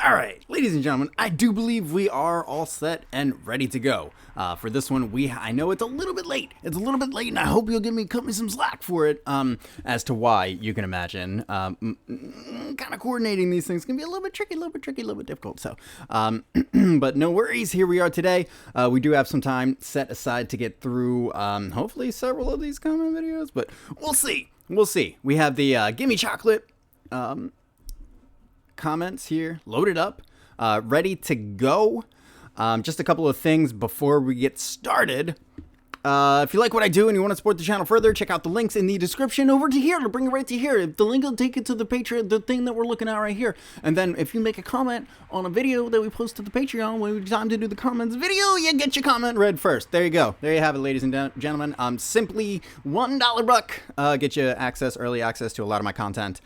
All right, ladies and gentlemen, I do believe we are all set and ready to go. For this one, I know it's a little bit late. It's a little bit late, and I hope you'll cut me some slack for it. As to why, you can imagine, kind of coordinating these things can be a little bit tricky, a little bit difficult. So, but no worries. Here we are today. We do have some time set aside to get through, hopefully, several of these comment videos, but we'll see. We'll see. We have the Gimme chocolate comments here loaded up, ready to go. Just a couple of things before we get started. If you like what I do and you want to support the channel further, check out the links in the description over to here to bring it right to here. The link will take it to the Patreon, the thing that we're looking at right here. And then if you make a comment on a video that we post to the Patreon when it's time to do the comments video, you get your comment read first. There you go. There you have it, ladies and gentlemen. Simply $1 buck get you early access to a lot of my content.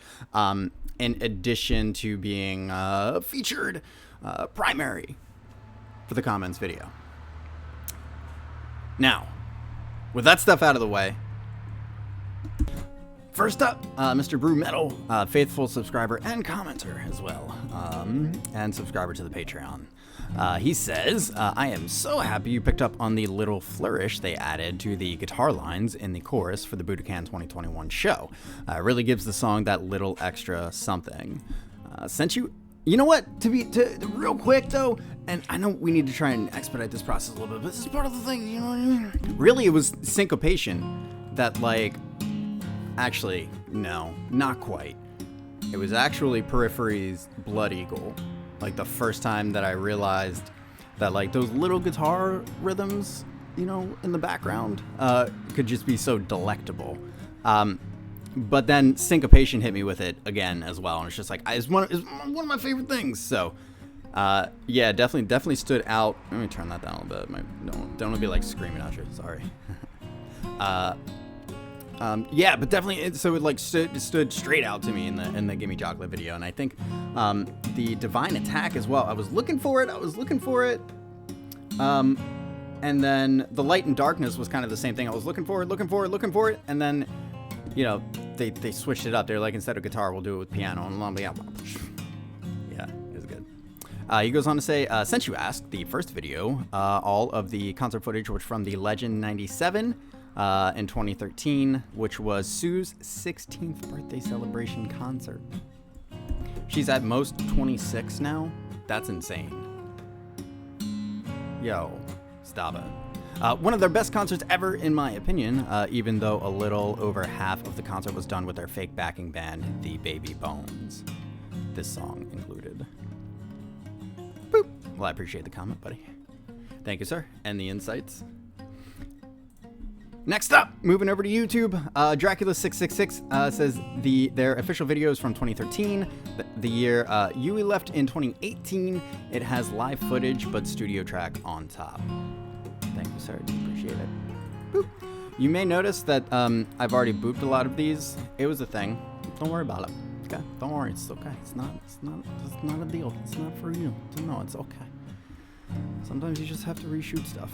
In addition to being featured primary for the comments video. Now, with that stuff out of the way, first up, Mr. Babymetal, faithful subscriber and commenter as well, and subscriber to the Patreon. He says, I am so happy you picked up on the little flourish they added to the guitar lines in the chorus for the Budokan 2021 show. Really gives the song that little extra something. You know what, real quick though, and I know we need to try and expedite this process a little bit, but this is part of the thing, you know what I mean? Really, it was syncopation that, actually, no, not quite. It was actually Periphery's Blood Eagle. The first time that I realized that, those little guitar rhythms, in the background, could just be so delectable. But then syncopation hit me with it again as well, and it's just it's one of my favorite things. So, yeah, definitely stood out. Let me turn that down a little bit. Don't want to be screaming at you. Sorry. Yeah, but definitely, so it stood straight out to me in the Gimme Chocolate video, and I think the Divine Attack as well. I was looking for it. And then the Light and Darkness was kind of the same thing. I was looking for it, and then, they switched it up. They're instead of guitar, we'll do it with piano. And yeah, it was good. He goes on to say, since you asked, the first video, all of the concert footage was from the Legend 97 in 2013, which was Sue's 16th birthday celebration concert. She's at most 26 now. That's insane. Yo, stop it. One of their best concerts ever, in my opinion, even though a little over half of the concert was done with their fake backing band, the Baby Bones. This song included. Boop. Well, I appreciate the comment, buddy. Thank you, sir. And the insights. Next up, moving over to YouTube, Dracula666 says their official video is from 2013, the year Yui left in 2018. It has live footage, but studio track on top. Thank you, sir. Appreciate it. Boop. You may notice that I've already booped a lot of these. It was a thing. Don't worry about it. Okay? Don't worry. It's okay. It's not a deal. It's not for you. No, it's okay. Sometimes you just have to reshoot stuff.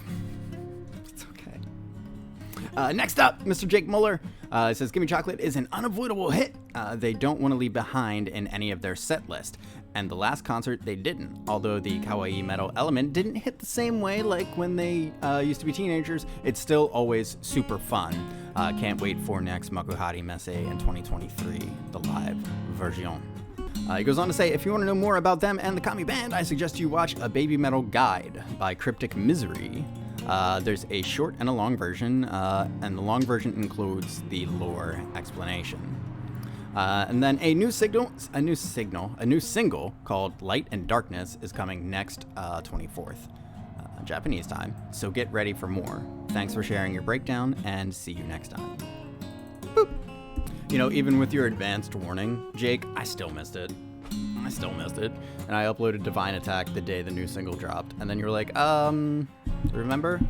It's okay. Next up, Mr. Jake Muller says, Gimme Chocolate is an unavoidable hit. They don't want to leave behind in any of their set list. And the last concert, they didn't. Although the kawaii metal element didn't hit the same way like when they used to be teenagers, it's still always super fun. Can't wait for next Makuhari Messe in 2023, the live version. He goes on to say, if you want to know more about them and the Kami band, I suggest you watch A Babymetal Guide by Cryptic Misery. There's a short and a long version, and the long version includes the lore explanation. And then a new single called Light and Darkness is coming next 24th, Japanese time. So get ready for more. Thanks for sharing your breakdown, and see you next time. Boop. Even with your advanced warning, Jake, I still missed it. And I uploaded Divine Attack the day the new single dropped. And then you were like, remember?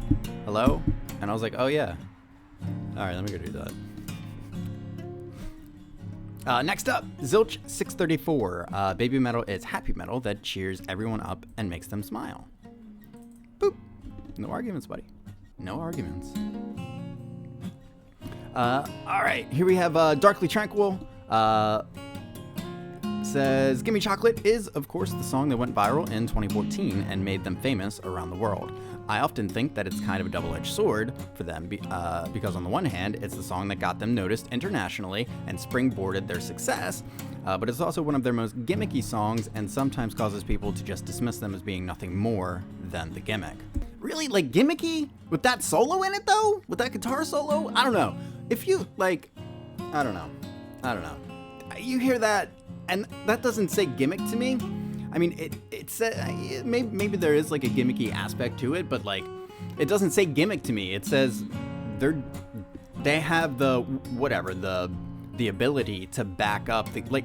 Hello? And I was like, oh yeah. All right, let me go do that. Next up, Zilch634. Babymetal is happy metal that cheers everyone up and makes them smile. Boop. No arguments, buddy. No arguments. All right, here we have Darkly Tranquil says, Gimme Chocolate is, of course, the song that went viral in 2014 and made them famous around the world. I often think that it's kind of a double-edged sword for them because on the one hand, it's the song that got them noticed internationally and springboarded their success, but it's also one of their most gimmicky songs and sometimes causes people to just dismiss them as being nothing more than the gimmick. Really, like, gimmicky? With that solo in it, though? With that guitar solo? I don't know. If you, like, I don't know. You hear that, and that doesn't say gimmick to me. I mean, maybe there is like a gimmicky aspect to it, but like, it doesn't say gimmick to me. It says they have the ability to back up the, like,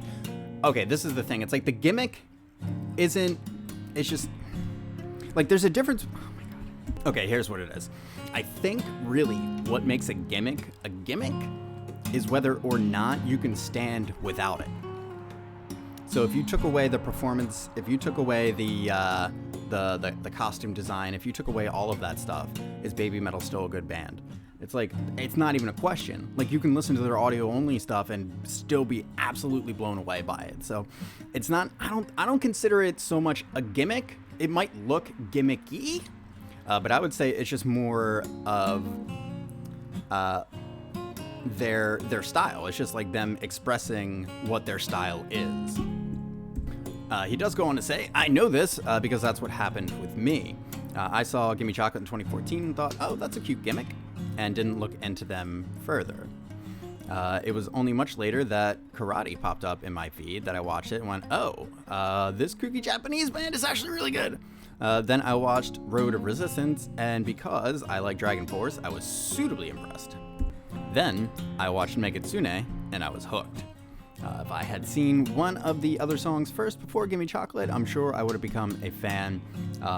okay, this is the thing. It's like the gimmick it's just like there's a difference. Oh my God. Okay, here's what it is. I think really what makes a gimmick is whether or not you can stand without it. So if you took away the performance, if you took away the costume design, if you took away all of that stuff, is Babymetal still a good band? It's like, it's not even a question. Like, you can listen to their audio only stuff and still be absolutely blown away by it. So it's not, I don't consider it so much a gimmick. It might look gimmicky, but I would say it's just more of their style. It's just like them expressing what their style is. He does go on to say, I know this because that's what happened with me. I saw Gimme Chocolate in 2014 and thought, oh, that's a cute gimmick, and didn't look into them further. It was only much later that Karate popped up in my feed that I watched it and went, oh, this kooky Japanese band is actually really good. Then I watched Road of Resistance, and because I like Dragon Force, I was suitably impressed. Then I watched Megitsune, and I was hooked. If I had seen one of the other songs first before Gimme Chocolate, I'm sure I would have become a fan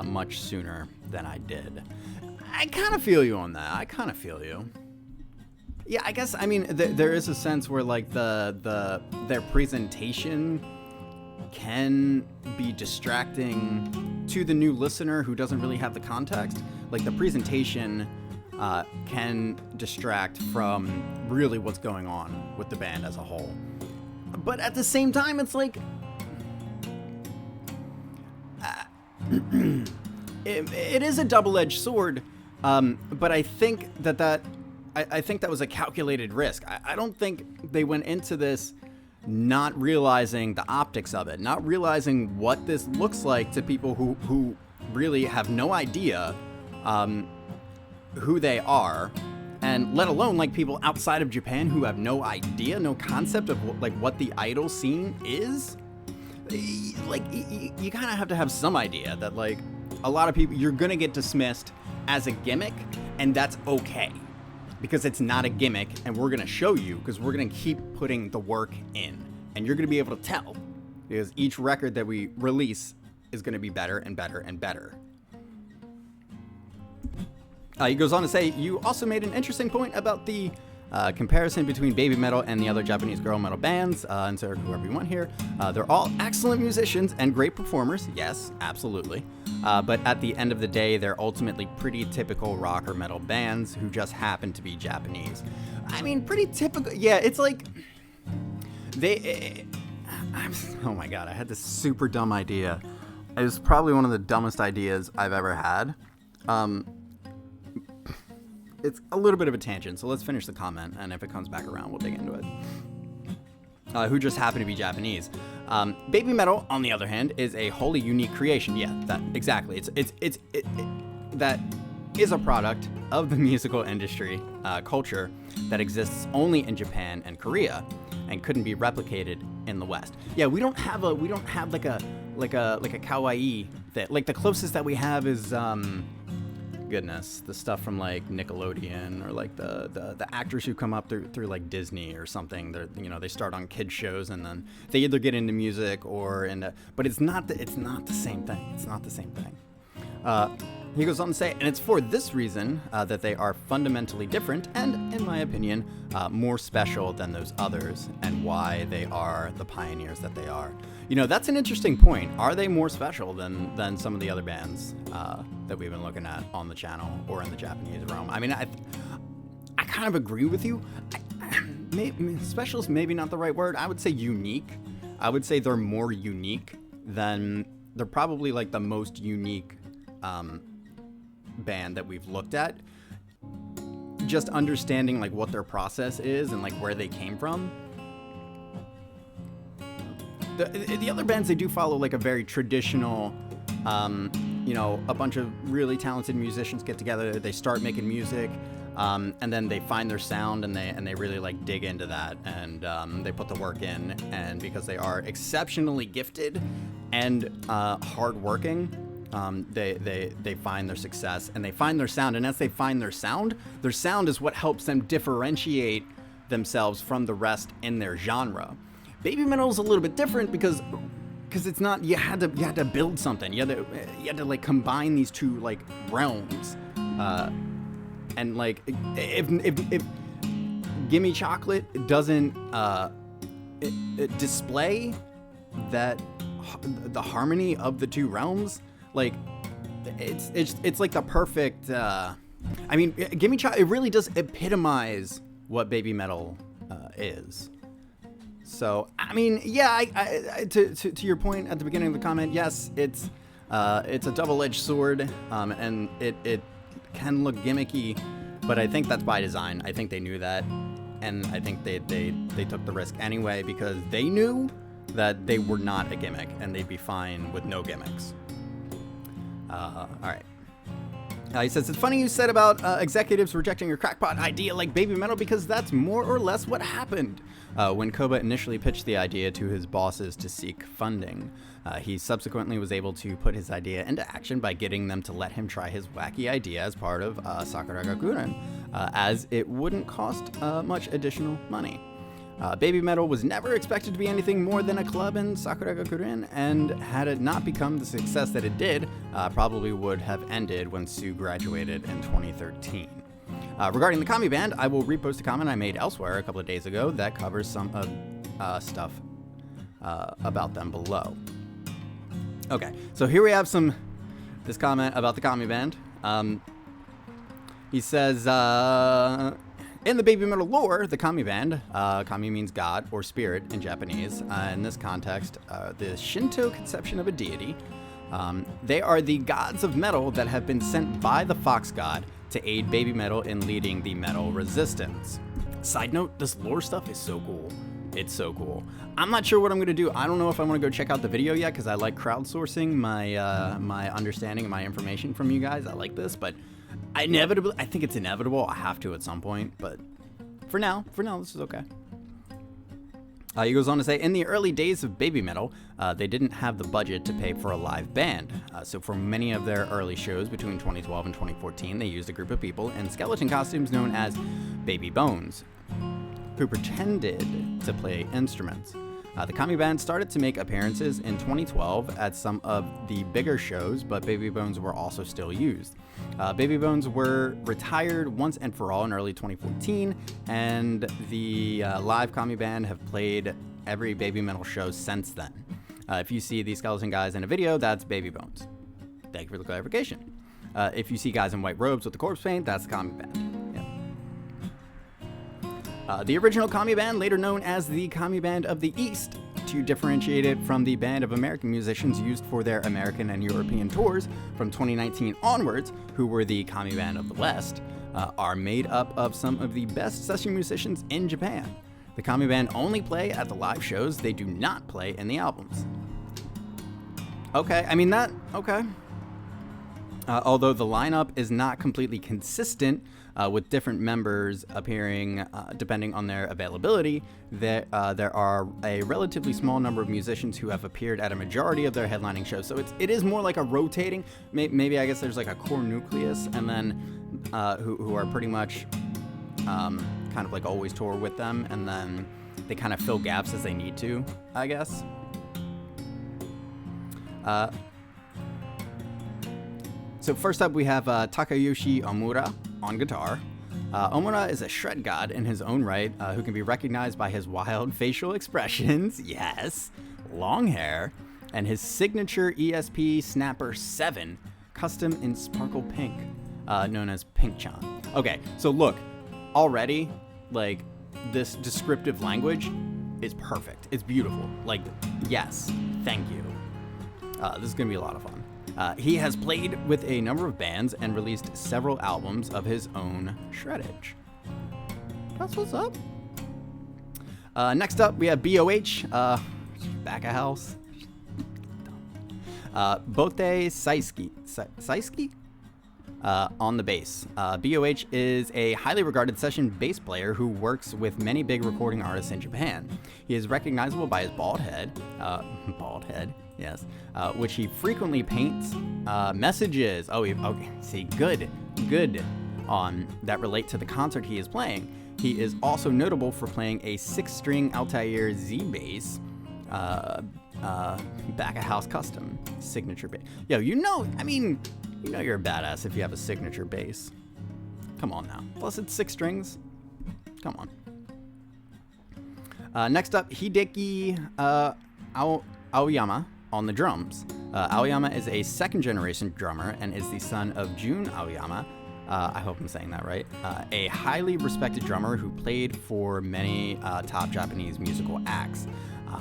much sooner than I did. I kind of feel you on that. I kind of feel you. Yeah, I guess, I mean, there is a sense where, like, their presentation can be distracting to the new listener who doesn't really have the context. Like, the presentation can distract from really what's going on with the band as a whole. But at the same time, it's like, it is a double-edged sword, but I think I think that was a calculated risk. I don't think they went into this not realizing the optics of it, not realizing what this looks like to people who really have no idea who they are, and let alone like people outside of Japan who have no idea, no concept of what the idol scene is. Like, you kind of have to have some idea that, like, a lot of people, you're gonna get dismissed as a gimmick, and that's okay, because it's not a gimmick, and we're gonna show you, because we're gonna keep putting the work in, and you're gonna be able to tell, because each record that we release is gonna be better and better and better. He goes on to say, you also made an interesting point about the comparison between Babymetal and the other Japanese girl metal bands, and so whoever you want here. They're all excellent musicians and great performers. Yes, absolutely. But at the end of the day, they're ultimately pretty typical rock or metal bands who just happen to be Japanese. I mean, pretty typical. Yeah, it's like oh my God, I had this super dumb idea. It was probably one of the dumbest ideas I've ever had. It's a little bit of a tangent, so let's finish the comment, and if it comes back around, we'll dig into it. Who just happen to be Japanese. Babymetal, on the other hand, is a wholly unique creation. Yeah, that exactly. That is a product of the musical industry culture that exists only in Japan and Korea, and couldn't be replicated in the West. Yeah, we don't have like a kawaii that, like, the closest that we have is goodness, the stuff from like Nickelodeon, or like the actors who come up through like Disney or something. They're, you know, they start on kids shows and then they either get into music or into, but it's not the same thing. It's not the same thing. He goes on to say, and it's for this reason that they are fundamentally different and, in my opinion, more special than those others, and why they are the pioneers that they are. You know, that's an interesting point. Are they more special than some of the other bands that we've been looking at on the channel or in the Japanese realm? I mean, I kind of agree with you. Special is maybe not the right word. I would say unique. I would say they're more unique than, they're probably like the most unique band that we've looked at. Just understanding like what their process is and like where they came from. The other bands, they do follow like a very traditional, you know, a bunch of really talented musicians get together, they start making music, and then they find their sound and they really like dig into that, and they put the work in, and because they are exceptionally gifted and hardworking, they find their success and they find their sound, and as they find their sound is what helps them differentiate themselves from the rest in their genre. Babymetal is a little bit different because it's not, you had to build something. You had to like combine these two like realms, and like if Gimme Chocolate doesn't display that the harmony of the two realms, like it's like the perfect. I mean, Gimme Chocolate, it really does epitomize what Babymetal is. So, I mean, yeah, to your point at the beginning of the comment, yes, it's a double-edged sword, and it can look gimmicky, but I think that's by design. I think they knew that, and I think they took the risk anyway because they knew that they were not a gimmick, and they'd be fine with no gimmicks. All right. He says, it's funny you said about executives rejecting your crackpot idea like Babymetal, because that's more or less what happened when Koba initially pitched the idea to his bosses to seek funding. He subsequently was able to put his idea into action by getting them to let him try his wacky idea as part of Sakura-Gakuren, as it wouldn't cost much additional money. Babymetal was never expected to be anything more than a club in Sakura-Gakuren, and had it not become the success that it did, probably would have ended when Sue graduated in 2013. Regarding the Kami Band, I will repost a comment I made elsewhere a couple of days ago that covers some stuff about them below. Okay, so here we have this comment about the Kami Band. He says, in the Babymetal lore, the Kami Band, Kami means God or spirit in Japanese. In this context, the Shinto conception of a deity. They are the gods of metal that have been sent by the Fox God to aid Babymetal in leading the metal resistance. Side note, this lore stuff is so cool. It's so cool. I'm not sure what I'm going to do. I don't know if I want to go check out the video yet, because I like crowdsourcing my understanding and my information from you guys. I like this, but I think it's inevitable. I have to at some point, but for now, this is okay. He goes on to say, in the early days of Babymetal, they didn't have the budget to pay for a live band. So for many of their early shows between 2012 and 2014, they used a group of people in skeleton costumes known as Baby Bones, who pretended to play instruments. The Kami Band started to make appearances in 2012 at some of the bigger shows, but Baby Bones were also still used. Baby Bones were retired once and for all in early 2014, and the live Kami Band have played every Babymetal show since then. If you see these skeleton guys in a video, that's Baby Bones. Thank you for the clarification. If you see guys in white robes with the corpse paint, that's the Kami Band. The original Kami Band, later known as the Kami Band of the East, to differentiate it from the band of American musicians used for their American and European tours from 2019 onwards, who were the Kami Band of the West, are made up of some of the best session musicians in Japan. The Kami Band only play at the live shows, they do not play in the albums. Okay, I mean that, okay. Although the lineup is not completely consistent, with different members appearing depending on their availability, there are a relatively small number of musicians who have appeared at a majority of their headlining shows. So it is more like a rotating, maybe I guess there's like a core nucleus, and then who are pretty much kind of like always tour with them, and then they kind of fill gaps as they need to, I guess. So first up we have Takayoshi Omura on guitar. Omura is a shred god in his own right, who can be recognized by his wild facial expressions, yes, long hair, and his signature ESP Snapper 7, custom in sparkle pink, known as Pink-chan. Okay, so look, already, like, this descriptive language is perfect. It's beautiful. Like, yes, thank you. This is going to be a lot of fun. He has played with a number of bands and released several albums of his own shreddage. That's what's up. Next up, we have BOH, back a house. Bote Saiski on the bass. BOH is a highly regarded session bass player who works with many big recording artists in Japan. He is recognizable by his bald head, yes, which he frequently paints messages. Okay, see, good on that relate to the concert he is playing. He is also notable for playing a 6-string Altair Z bass, back a house custom signature bass. Yo, you know you're a badass if you have a signature bass. Come on now. Plus it's 6 strings. Come on. Next up, Hideki Aoyama on the drums. Aoyama is a second-generation drummer and is the son of Jun Aoyama. I hope I'm saying that right. A highly respected drummer who played for many top Japanese musical acts.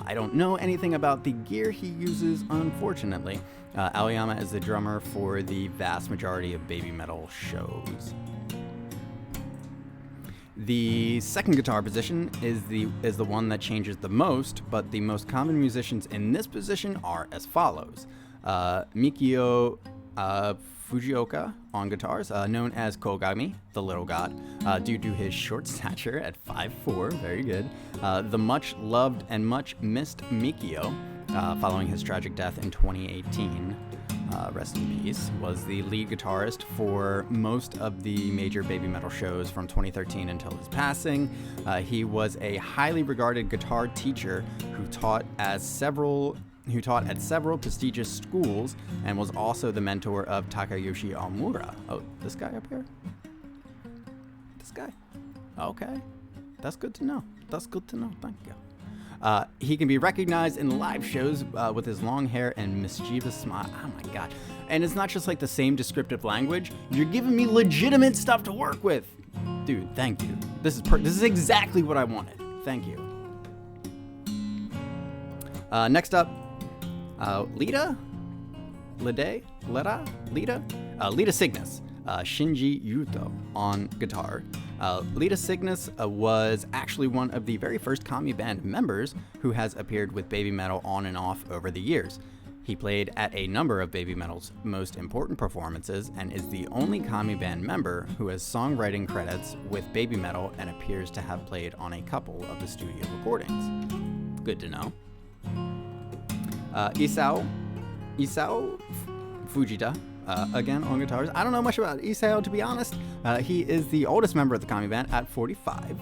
I don't know anything about the gear he uses, unfortunately. Aoyama is the drummer for the vast majority of Babymetal shows. The second guitar position is the one that changes the most, but the most common musicians in this position are as follows. Mikio Fujioka on guitars, known as Kogami, the Little God, due to his short stature at 5'4", very good. The much loved and much missed Mikio, following his tragic death in 2018, rest in peace, was the lead guitarist for most of the major Babymetal shows from 2013 until his passing. He was a highly regarded guitar teacher who taught at several prestigious schools and was also the mentor of Takayoshi Omura. Oh, this guy up here? This guy? Okay. That's good to know. Thank you. He can be recognized in live shows with his long hair and mischievous smile. Oh my god. And it's not just like the same descriptive language. You're giving me legitimate stuff to work with. Dude, thank you. This is exactly what I wanted. Thank you. Next up, Lita Cygnus, Shinji Yuto on guitar. Lita Cygnus was actually one of the very first Kami band members who has appeared with Babymetal on and off over the years. He played at a number of Babymetal's most important performances and is the only Kami band member who has songwriting credits with Babymetal and appears to have played on a couple of the studio recordings. Good to know. Isao Fujita, again on guitars. I don't know much about Isao, to be honest. He is the oldest member of the Kami band at 45.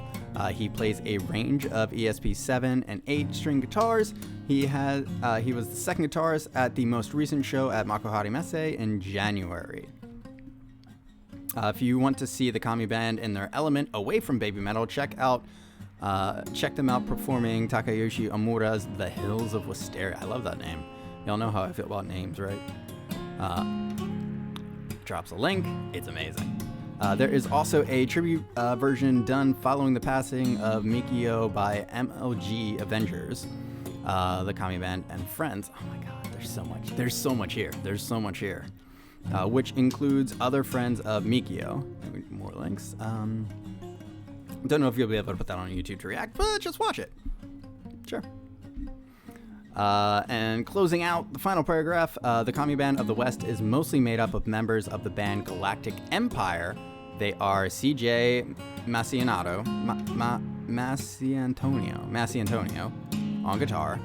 He plays a range of ESP 7 and 8 string guitars. He was the second guitarist at the most recent show at Makuhari Messe in January. If you want to see the Kami band in their element away from Babymetal, check them out performing Takayoshi Omura's The Hills of Wisteria. I love that name. Y'all know how I feel about names, right? Drops a link. It's amazing. There is also a tribute version done following the passing of Mikio by MLG Avengers, the Kami band and friends. Oh my god, there's so much here. Which includes other friends of Mikio. More links. Don't know if you'll be able to put that on YouTube to react, but just watch it. Sure. And closing out the final paragraph, the Kami band of the West is mostly made up of members of the band Galactic Empire. They are CJ Massiantonio on guitar,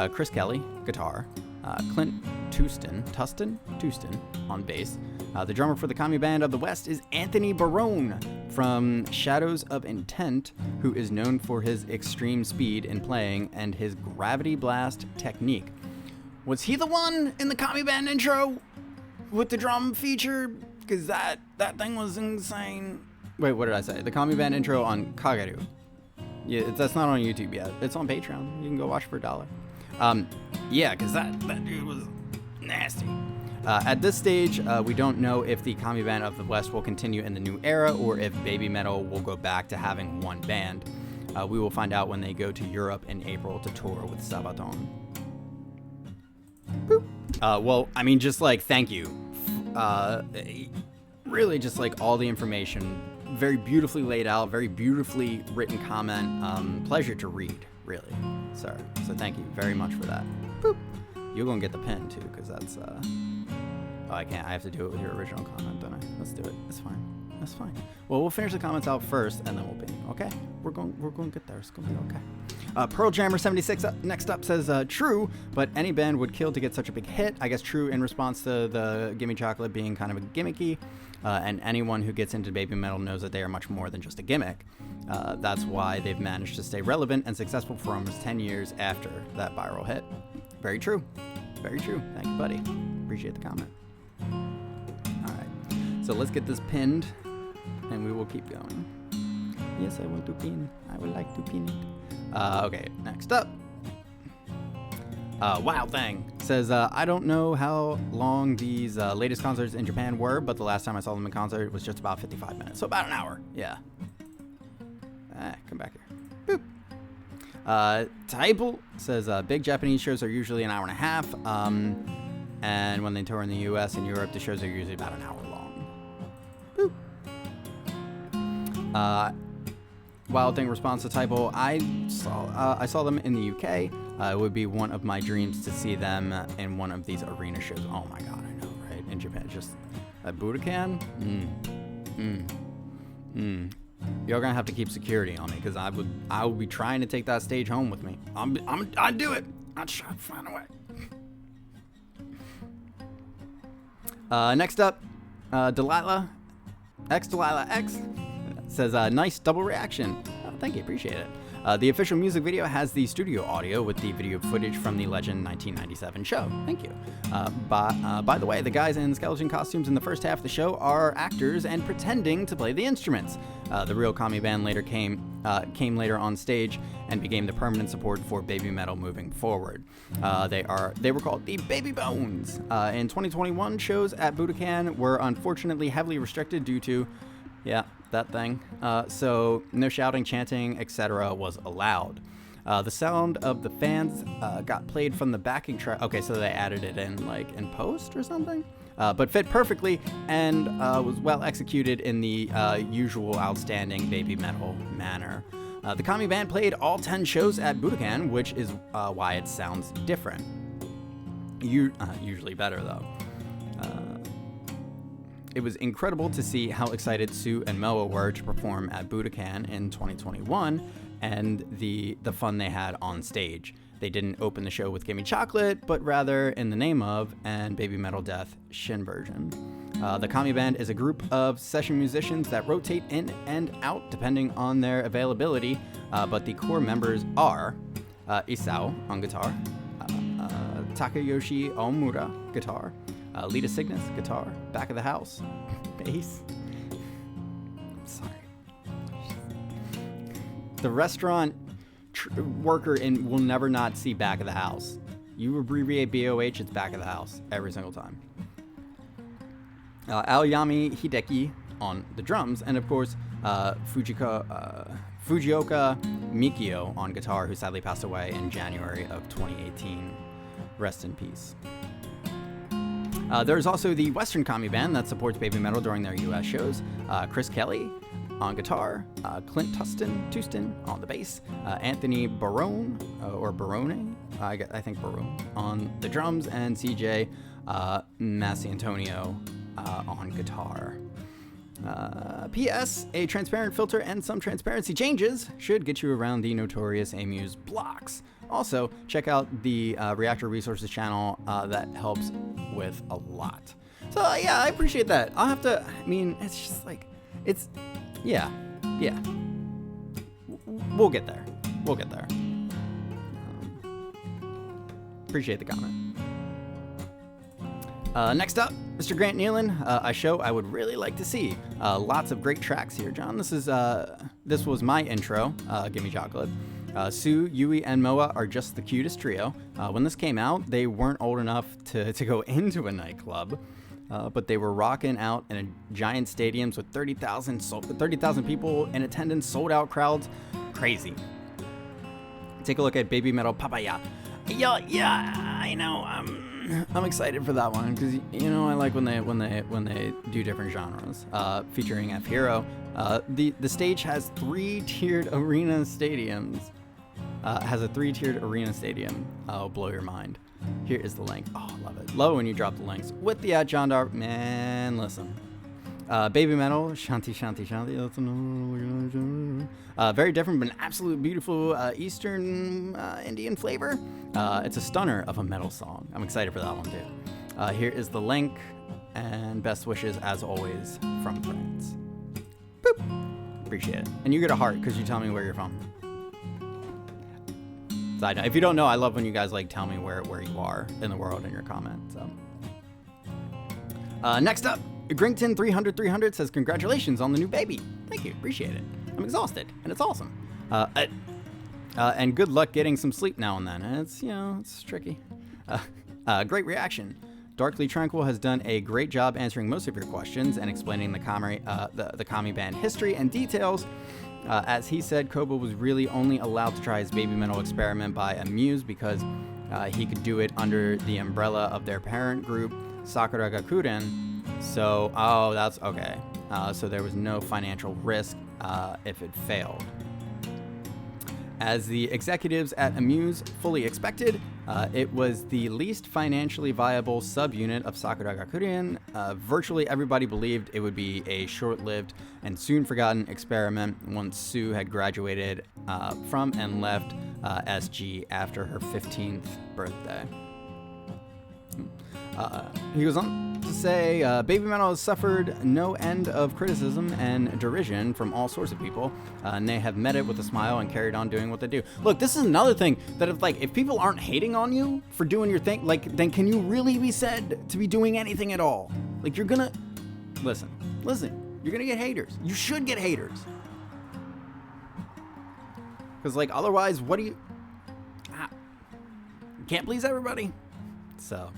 Chris Kelly, guitar, Clint Tustin on bass. The drummer for the Kami band of the West is Anthony Barone from Shadows of Intent, who is known for his extreme speed in playing and his gravity blast technique. Was he the one in the Kami band intro with the drum feature? Because that thing was insane. Wait, what did I say? The Kami band intro on Kageru. Yeah, that's not on YouTube yet. It's on Patreon. You can go watch for $1. Yeah, because that dude was nasty. At this stage, we don't know if the Kami band of the West will continue in the new era or if Babymetal will go back to having one band. We will find out when they go to Europe in April to tour with Sabaton. Boop. Well, I mean, just like, thank you. Really just like all the information, very beautifully laid out, very beautifully written comment. Pleasure to read, really, sir. So thank you very much for that. Boop. You're gonna get the pin too, because that's oh, I can't. I have to do it with your original comment, don't I? Let's do it. It's fine. That's fine. Well, we'll finish the comments out first, and then we'll pin you. Okay? We're going to get there. It's gonna be okay. Pearl Jammer 76 next up says, true, but any band would kill to get such a big hit. I guess true in response to the Gimme Chocolate being kind of a gimmicky, and anyone who gets into Babymetal knows that they are much more than just a gimmick. That's why they've managed to stay relevant and successful for almost 10 years after that viral hit. Very true. Very true. Thank you, buddy. Appreciate the comment. All right. So let's get this pinned, and we will keep going. Yes, I want to pin. I would like to pin it. Okay, next up. Wild Thing says, I don't know how long these latest concerts in Japan were, but the last time I saw them in concert was just about 55 minutes. So about an hour. Yeah. Come back here. Boop. Typel says, big Japanese shows are usually an hour and a half. And when they tour in the US and Europe, the shows are usually about an hour long. Boop. Wild Thing responds to Typel, I saw them in the UK. It would be one of my dreams to see them in one of these arena shows. Oh my god, I know, right? In Japan, just at Budokan. You're gonna have to keep security on me, because I would be trying to take that stage home with me. I'd do it. I'd try to find a way. Next up, Delilah X says, nice double reaction. Oh, thank you, appreciate it. The official music video has the studio audio with the video footage from the Legend 1997 show. Thank you. By the way, the guys in skeleton costumes in the first half of the show are actors and pretending to play the instruments. The real Kami band later came later on stage and became the permanent support for Babymetal moving forward. They were called the Baby Bones. In 2021, shows at Budokan were unfortunately heavily restricted due to, yeah, that thing. So no shouting, chanting, etc. was allowed. The sound of the fans got played from the backing track. Okay, so they added it in like in post or something, but fit perfectly and was well executed in the usual outstanding Babymetal manner. The Kami band played all 10 shows at Budokan, which is why it sounds different. Usually better though. It was incredible to see how excited Sue and Moa were to perform at Budokan in 2021 and the fun they had on stage. They didn't open the show with Gimme Chocolate, but rather In the Name Of and Babymetal Death Shin version. The Kami Band is a group of session musicians that rotate in and out depending on their availability, but the core members are Isao on guitar, Takayoshi Omura guitar, Lita Cygnus, guitar, back of the house, bass. Sorry. The restaurant worker will never not see back of the house. You abbreviate BOH, it's back of the house every single time. Aoyami Hideki on the drums, and of course, Fujioka Mikio on guitar, who sadly passed away in January of 2018. Rest in peace. There's also the Western Kami band that supports Babymetal during their US shows. Chris Kelly on guitar, Clint Tustin on the bass, Anthony Barone, or Barone, I think Barone, on the drums, and CJ Massiantonio on guitar. P.S. A transparent filter and some transparency changes should get you around the notorious Amuse blocks. Also, check out the Reactor Resources channel that helps with a lot. So, yeah, I appreciate that. I'll have to, I mean, it's just like, it's, yeah. We'll get there. Appreciate the comment. Next up, Mr. Grant Nealon, a show I would really like to see. Lots of great tracks here, John. This was my intro, Gimme Chocolate. Sue, Yui, and Moa are just the cutest trio. When this came out, they weren't old enough to go into a nightclub, but they were rocking out in giant stadiums with 30,000 people in attendance, sold out crowds, crazy. Take a look at Babymetal Papaya. Yeah, I know. I'm excited for that one because I like when they do different genres. Featuring F Hero. The stage has 3-tiered arena stadiums. Has a 3-tiered arena stadium. I'll blow your mind. Here is the link. Oh, I love it. Love when you drop the links with the John Dar. Man, listen. Babymetal, Shanti. Very different, but an absolute beautiful Eastern Indian flavor. It's a stunner of a metal song. I'm excited for that one too. Here is the link, and best wishes as always from France. Boop. Appreciate it. And you get a heart because you tell me where you're from. Side note, if you don't know, I love when you guys tell me where you are in the world in your comments. So, next up. Grington 300 says, congratulations on the new baby. Thank you. Appreciate it. I'm exhausted, and it's awesome. And good luck getting some sleep now and then. It's tricky. Great reaction. Darkly Tranquil has done a great job answering most of your questions and explaining the Kami band history and details. As he said, Koba was really only allowed to try his Babymetal experiment by Amuse because he could do it under the umbrella of their parent group, Sakura Gakuren. So, that's okay. So there was no financial risk if it failed. As the executives at Amuse fully expected, it was the least financially viable subunit of Sakura Gakuren. Virtually everybody believed it would be a short-lived and soon forgotten experiment once Sue had graduated from and left SG after her 15th birthday. He goes on to say, Babymetal has suffered no end of criticism and derision from all sorts of people, and they have met it with a smile and carried on doing what they do. Look, this is another thing that if people aren't hating on you for doing your thing, then can you really be said to be doing anything at all? You're gonna... Listen, you're gonna get haters. You should get haters. Because, otherwise, what do you... You can't please everybody. So...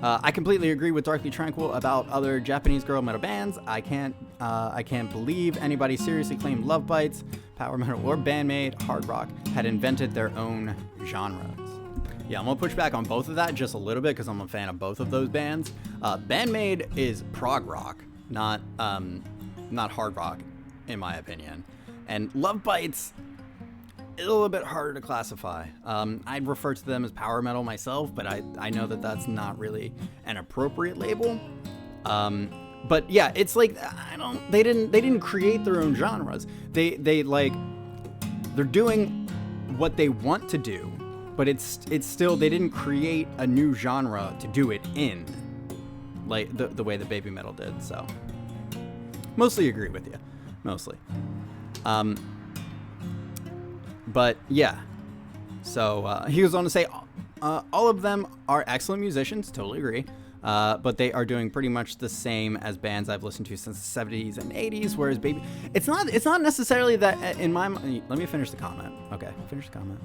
I completely agree with Darkly Tranquil about other Japanese girl metal bands. I can't believe anybody seriously claimed Love Bites, Power Metal, or Bandmade hard rock had invented their own genres. Yeah, I'm gonna push back on both of that just a little bit because I'm a fan of both of those bands. Bandmade is prog rock, not hard rock, in my opinion. And Love Bites, a little bit harder to classify. I'd refer to them as power metal myself, but I know that that's not really an appropriate label. But yeah, it's they didn't create their own genres. They're doing what they want to do, but it's still, they didn't create a new genre to do it in, the way the Babymetal did. So mostly agree with you, mostly. But yeah, so he goes on to say, all of them are excellent musicians, totally agree, but they are doing pretty much the same as bands I've listened to since the 70s and 80s, whereas it's not necessarily that in my mind. Let me finish the comment. Okay, finish the comment.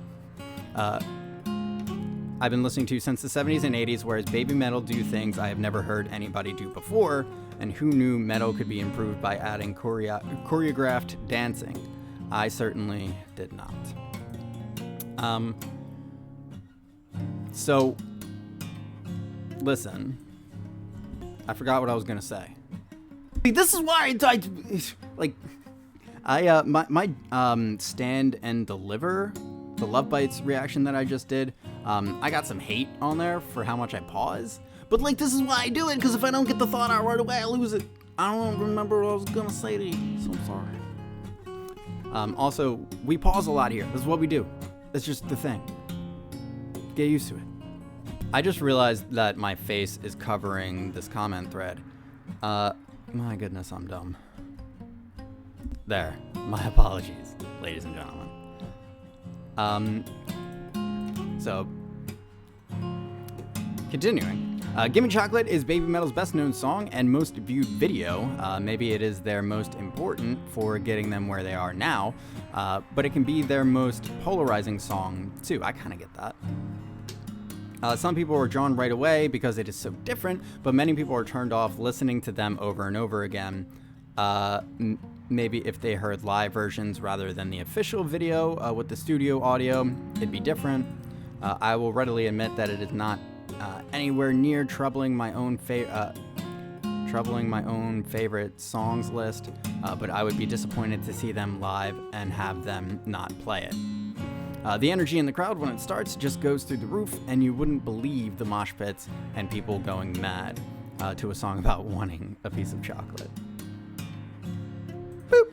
I've been listening to since the 70s and 80s, whereas Babymetal do things I have never heard anybody do before, and who knew metal could be improved by adding choreographed dancing? I certainly did not. So, listen, I forgot what I was gonna say. This is why my stand and deliver, the Love Bites reaction that I just did, I got some hate on there for how much I pause. But this is why I do it, because if I don't get the thought out right away, I lose it. I don't remember what I was gonna say to you, so I'm sorry. Also, we pause a lot here. This is what we do. It's just the thing. Get used to it. I just realized that my face is covering this comment thread. My goodness, I'm dumb. There. My apologies, ladies and gentlemen. So, continuing. Gimme Chocolate is Babymetal's best known song and most viewed video. Maybe it is their most important for getting them where they are now, but it can be their most polarizing song too. I kind of get that. Some people are drawn right away because it is so different, but many people are turned off listening to them over and over again. maybe if they heard live versions rather than the official video with the studio audio, it'd be different. I will readily admit that it is not anywhere near troubling my own favorite songs list, but I would be disappointed to see them live and have them not play it. The energy in the crowd when it starts just goes through the roof, and you wouldn't believe the mosh pits and people going mad to a song about wanting a piece of chocolate. Boop.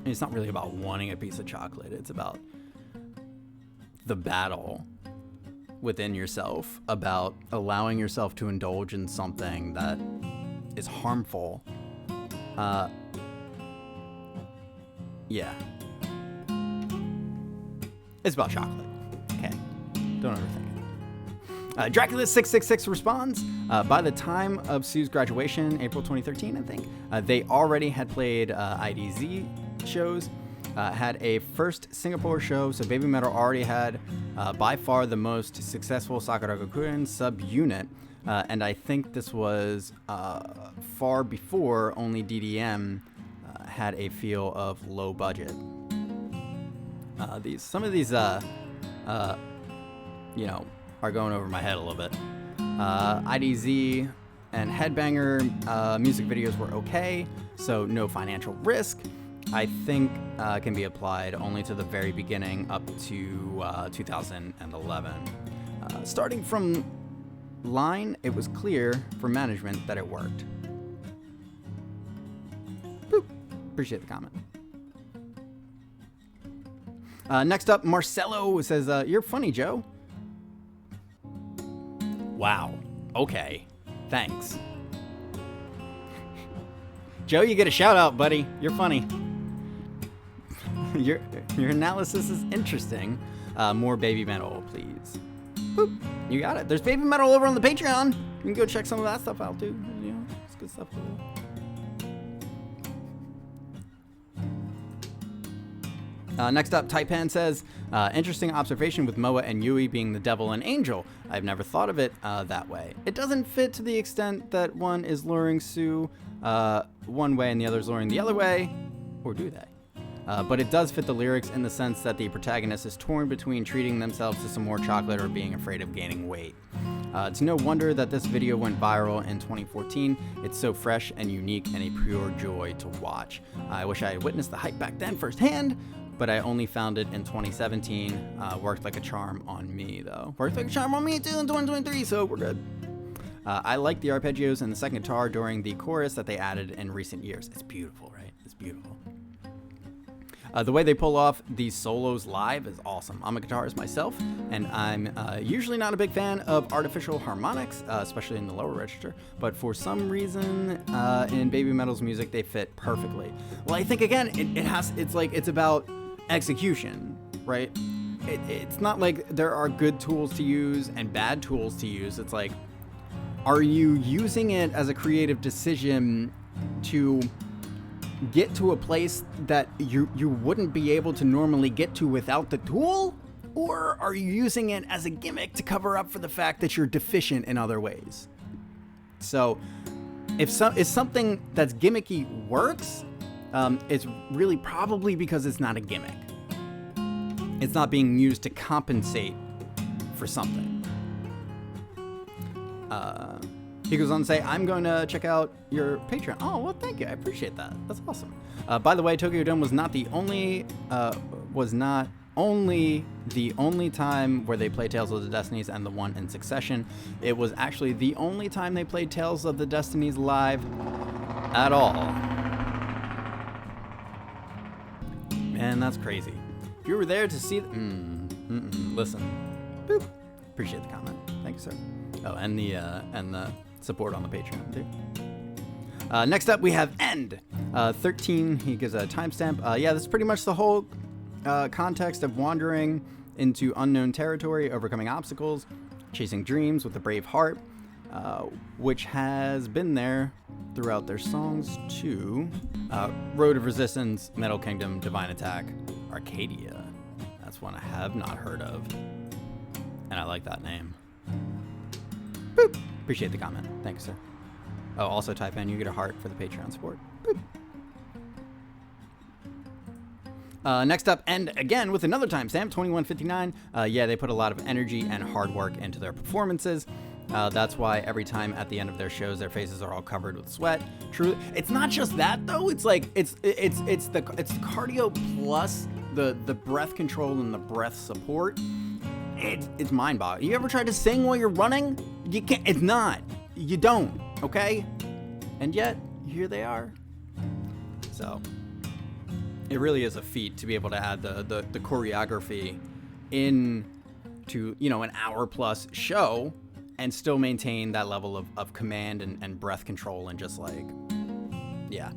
It's not really about wanting a piece of chocolate. It's about the battle within yourself, about allowing yourself to indulge in something that is harmful. Yeah. It's about chocolate. Okay. Don't overthink it. Dracula666 responds, by the time of Sue's graduation, April 2013, I think, they already had played IDZ shows, had a first Singapore show, so Babymetal already had by far the most successful Sakuraga-kuren subunit, and I think this was far before only DDM had a feel of low budget. Some of these are going over my head a little bit. IDZ and Headbanger music videos were okay, so no financial risk. I think can be applied only to the very beginning up to 2011. Starting from line, it was clear for management that it worked. Boop. Appreciate the comment. Next up, Marcelo says, you're funny, Joe. Wow. Okay. Thanks. Joe, you get a shout out, buddy. You're funny. Your analysis is interesting. More Babymetal, please. Boop. You got it. There's Babymetal over on the Patreon. You can go check some of that stuff out too. You know, it's good stuff. Next up, Taipan says, interesting observation with Moa and Yui being the devil and angel. I've never thought of it that way. It doesn't fit to the extent that one is luring Sue one way and the other is luring the other way, or do they? But it does fit the lyrics in the sense that the protagonist is torn between treating themselves to some more chocolate or being afraid of gaining weight. It's no wonder that this video went viral in 2014. It's so fresh and unique and a pure joy to watch. I wish I had witnessed the hype back then firsthand, but I only found it in 2017. Worked like a charm on me, though. Worked like a charm on me, too, in 2023, so we're good. I like the arpeggios and the second guitar during the chorus that they added in recent years. It's beautiful, right? It's beautiful. The way they pull off these solos live is awesome. I'm a guitarist myself, and I'm usually not a big fan of artificial harmonics, especially in the lower register, but for some reason in Babymetal's music, they fit perfectly. Well, I think, again, it's about execution, right? It's not like there are good tools to use and bad tools to use. It's like, are you using it as a creative decision to get to a place that you wouldn't be able to normally get to without the tool? Or are you using it as a gimmick to cover up for the fact that you're deficient in other ways? So if something that's gimmicky works, it's really probably because it's not a gimmick. It's not being used to compensate for something. He goes on to say, I'm going to check out your Patreon. Oh, well, thank you. I appreciate that. That's awesome. By the way, Tokyo Dome was not only the only time where they played Tales of the Destinies and the one in succession. It was actually the only time they played Tales of the Destinies live at all. Man, that's crazy. If you were there to see... listen. Boop. Appreciate the comment. Thank you, sir. Oh, and the support on the Patreon, too. Next up, we have End. 13, he gives a timestamp. Yeah, this is pretty much the whole context of wandering into unknown territory, overcoming obstacles, chasing dreams with a brave heart, which has been there throughout their songs, too. Road of Resistance, Metal Kingdom, Divine Attack, Arcadia. That's one I have not heard of, and I like that name. Boop. Appreciate the comment. Thanks, sir. Oh, also type in, you get a heart for the Patreon support. Boop. Next up, End again with another timestamp, 21:59. Yeah, they put a lot of energy and hard work into their performances. That's why every time at the end of their shows, their faces are all covered with sweat. Truly, it's not just that though. It's like it's the cardio plus the breath control and the breath support. It's mind-boggling. You ever tried to sing while you're running? You can't. It's not. You don't. Okay. And yet here they are. So it really is a feat to be able to add the choreography in to, you know, an hour plus show and still maintain that level of command and breath control and just like, yeah.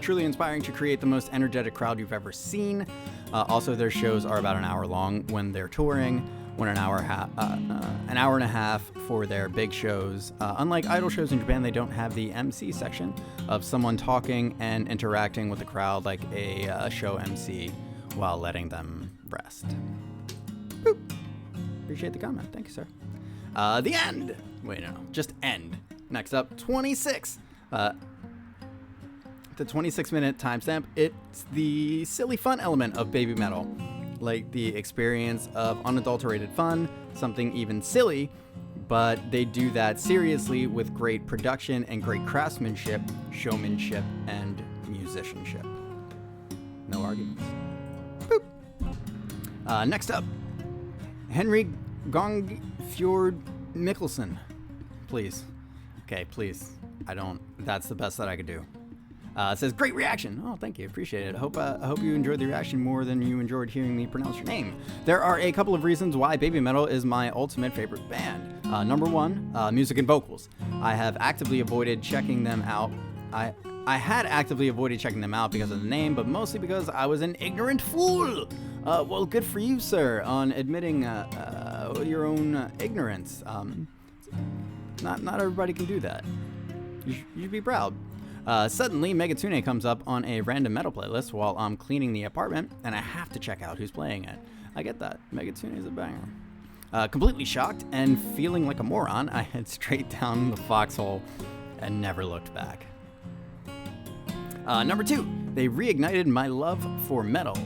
Truly inspiring to create the most energetic crowd you've ever seen. Also, their shows are about an hour long when they're touring, an hour and a half for their big shows. Unlike idol shows in Japan, they don't have the MC section of someone talking and interacting with the crowd like a show MC while letting them rest. Boop. Appreciate the comment. Thank you, sir. The End. Wait, no, just End. Next up, 26. The 26-minute timestamp. It's the silly fun element of Babymetal. Like the experience of unadulterated fun, something even silly, but they do that seriously with great production and great craftsmanship, showmanship, and musicianship. No arguments. Boop. Next up, Henry Gongfjord Mikkelsen. Please. Okay, please. That's the best that I could do. It says, great reaction. Oh, thank you. Appreciate it. I hope you enjoyed the reaction more than you enjoyed hearing me pronounce your name. There are a couple of reasons why Babymetal is my ultimate favorite band. Number one, music and vocals. I have actively avoided checking them out. I had actively avoided checking them out because of the name, but mostly because I was an ignorant fool. Well, good for you, sir, on admitting your own ignorance. Not everybody can do that. You should be proud. Suddenly, Megatsune comes up on a random metal playlist while I'm cleaning the apartment, and I have to check out who's playing it. I get that. Megatsune is a banger. Completely shocked and feeling like a moron, I head straight down the foxhole and never looked back. Number two, they reignited my love for metal.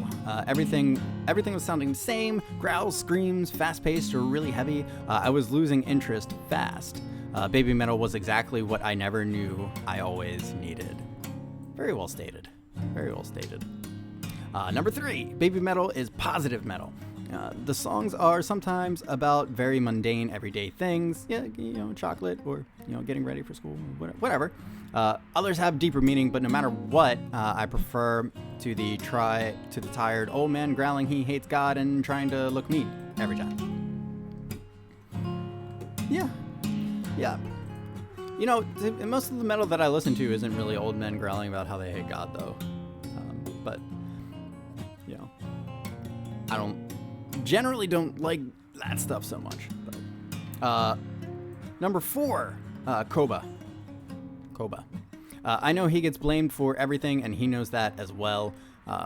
Everything was sounding the same. Growls, screams, fast-paced or really heavy. I was losing interest fast. Babymetal was exactly what I never knew I always needed. Very well stated. Very well stated. Number three, Babymetal is positive metal. The songs are sometimes about very mundane, everyday things. Yeah, you know, chocolate or, you know, getting ready for school, whatever. Others have deeper meaning, but no matter what, I prefer to the tired old man growling he hates God and trying to look mean every time. Yeah. Yeah. You know, most of the metal that I listen to isn't really old men growling about how they hate God, though. But, you know, I generally don't like that stuff so much. But, number four, Koba. I know he gets blamed for everything, and he knows that as well.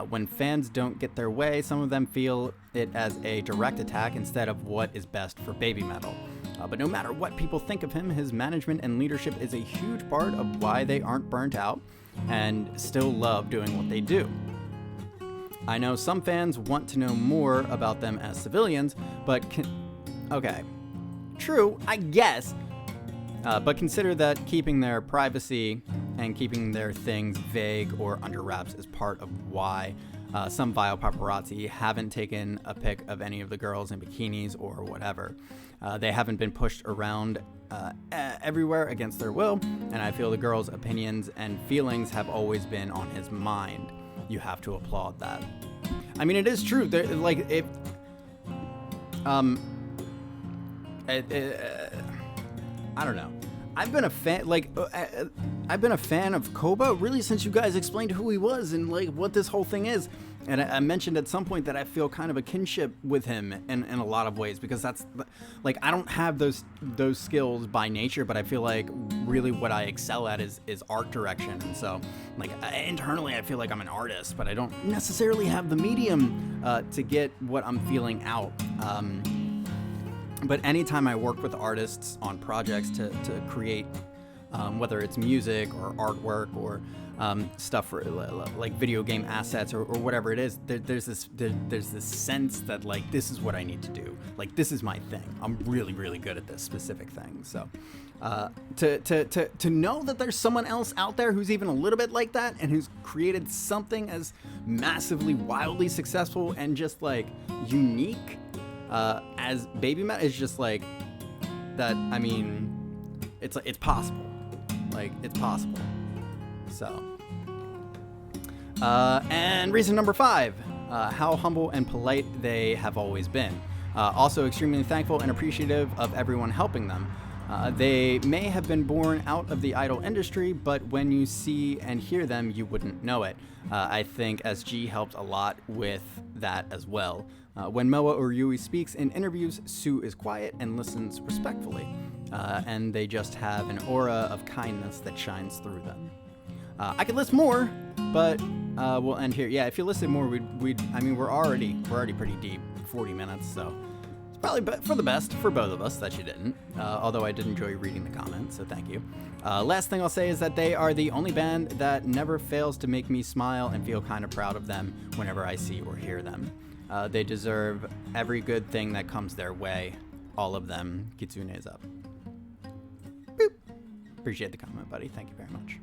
When fans don't get their way, some of them feel it as a direct attack instead of what is best for Babymetal. But no matter what people think of him, his management and leadership is a huge part of why they aren't burnt out and still love doing what they do. I know some fans want to know more about them as civilians, but okay, true, I guess. But consider that keeping their privacy and keeping their things vague or under wraps is part of why some vile paparazzi haven't taken a pic of any of the girls in bikinis or whatever. They haven't been pushed around everywhere against their will, and I feel the girls' opinions and feelings have always been on his mind. You have to applaud that. I mean, it is true. I don't know. I've been a fan of Koba really since you guys explained who he was and like what this whole thing is. And I mentioned at some point that I feel kind of a kinship with him in a lot of ways, because that's like, I don't have those skills by nature, but I feel like really what I excel at is art direction. And so like internally I feel like I'm an artist, but I don't necessarily have the medium to get what I'm feeling out. But anytime I work with artists on projects to create whether it's music or artwork or stuff for like video game assets or whatever it is. There's this sense that like this is what I need to do. Like this is my thing. I'm really good at this specific thing. So to know that there's someone else out there who's even a little bit like that and who's created something as massively wildly successful and just like unique as Babymetal is just like that. I mean, it's possible. Like it's possible. So and reason number 5, how humble and polite they have always been. Also extremely thankful and appreciative of everyone helping them. They may have been born out of the idol industry, but when you see and hear them, you wouldn't know it. I think SG helped a lot with that as well. When Moa or Yui speaks in interviews, Sue is quiet and listens respectfully. And they just have an aura of kindness that shines through them. I could list more, but we'll end here. Yeah, if you listed more, we're already pretty deep, 40 minutes, so it's probably for the best for both of us that you didn't. Although I did enjoy reading the comments, so thank you. Last thing I'll say is that they are the only band that never fails to make me smile and feel kind of proud of them whenever I see or hear them. They deserve every good thing that comes their way. All of them. Kitsunes up. Boop. Appreciate the comment, buddy. Thank you very much.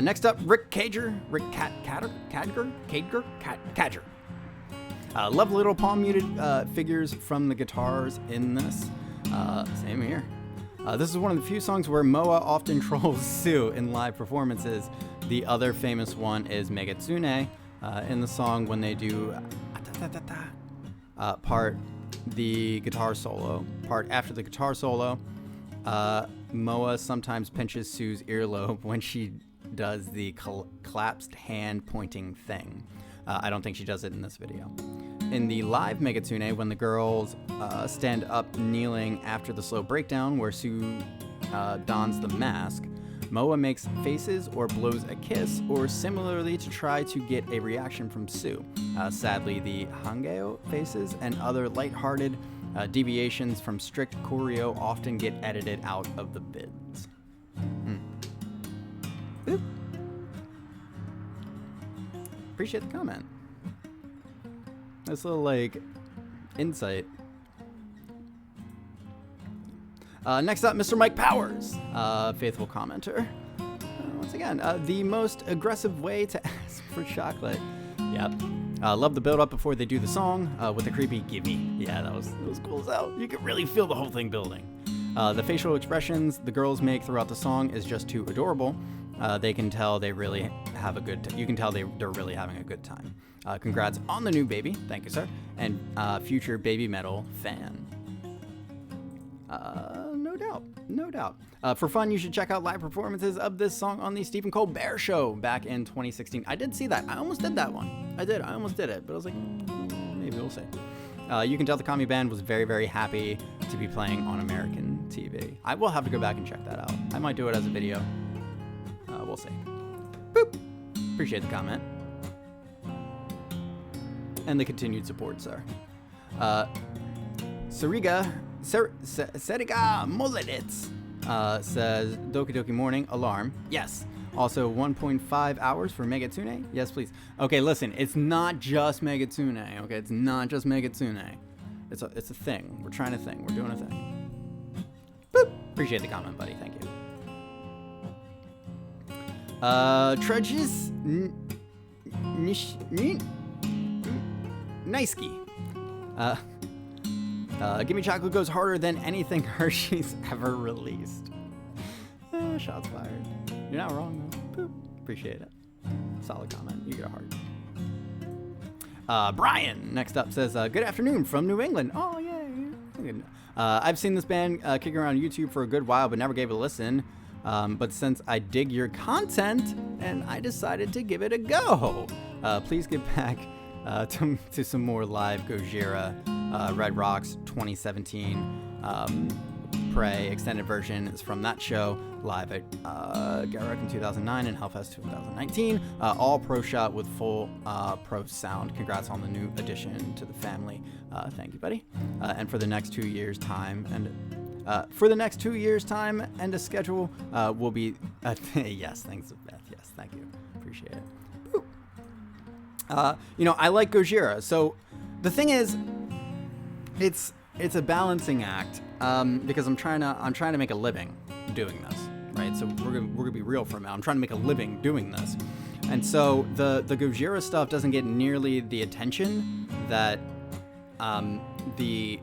Next up, Rick Cadger. Cadger. Love the little palm muted figures from the guitars in this. Same here. This is one of the few songs where Moa often trolls Sue in live performances. The other famous one is Megitsune in the song when they do part after the guitar solo. Moa sometimes pinches Sue's earlobe when she does the collapsed hand pointing thing. I don't think she does it in this video. In the live Megitsune, when the girls stand up kneeling after the slow breakdown where Sue dons the mask, Moa makes faces or blows a kiss or similarly to try to get a reaction from Sue. Sadly, the hangeo faces and other lighthearted deviations from strict choreo often get edited out of the vids. Boop. Appreciate the comment. This little like insight. Next up, Mr. Mike Powers, faithful commenter. Once again, the most aggressive way to ask for chocolate. Yep. Love the build up before they do the song with the creepy "Gimme." Yeah, that was cool as hell. You could really feel the whole thing building. The facial expressions the girls make throughout the song is just too adorable. They can tell they really have a good. You can tell they're really having a good time. Congrats on the new baby, thank you, sir, and future Babymetal fan. No doubt. For fun, you should check out live performances of this song on the Stephen Colbert Show back in 2016. I did see that. I almost did that one. I almost did it, but I was like, maybe we'll see. You can tell the Kami band was very happy to be playing on American TV. I will have to go back and check that out. I might do it as a video. We'll see. Boop. Appreciate the comment. And the continued support, sir. Seriga Moledits says, Doki Doki Morning, alarm. Yes. Also, 1.5 hours for Megitsune? Yes, please. Okay, listen, it's not just Megitsune, okay? It's not just Megitsune. It's a thing. We're trying a thing. We're doing a thing. Boop. Appreciate the comment, buddy. Thank you. Trudges Niceski. Gimme Chocolate goes harder than anything Hershey's ever released. Shots fired. You're not wrong, though. Boop. Appreciate it. Solid comment. You get a heart. Brian, next up, says, good afternoon from New England. Oh, yay. I've seen this band kicking around YouTube for a good while, but never gave it a listen. But since I dig your content, and I decided to give it a go. Please get back to some more live Gojira. Red Rocks 2017 Prey extended version is from that show, live at Garrock in 2009 and Hellfest 2019. All pro shot with full pro sound. Congrats on the new addition to the family. Thank you, buddy. And for the next 2 years' time, and For the next 2 years' time and a schedule will be... yes, thanks, Beth. Yes, thank you. Appreciate it. You know, I like Gojira. So the thing is, it's a balancing act because I'm trying to make a living doing this, right? So we're gonna be real for a minute. I'm trying to make a living doing this, and so the Gojira stuff doesn't get nearly the attention that the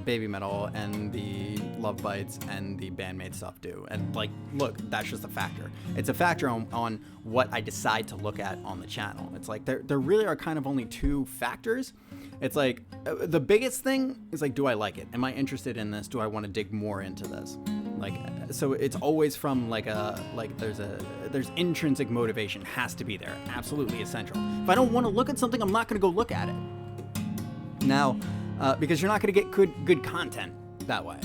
Babymetal and the Love Bites and the Bandmate stuff do. And like, look, that's just a factor. It's a factor on what I decide to look at on the channel. It's like there really are kind of only two factors. It's like the biggest thing is like, do I like it? Am I interested in this? Do I want to dig more into this? Like, so it's always from like there's intrinsic motivation has to be there. Absolutely essential. If I don't want to look at something, I'm not going to go look at it. Now, because you're not going to get good content that way,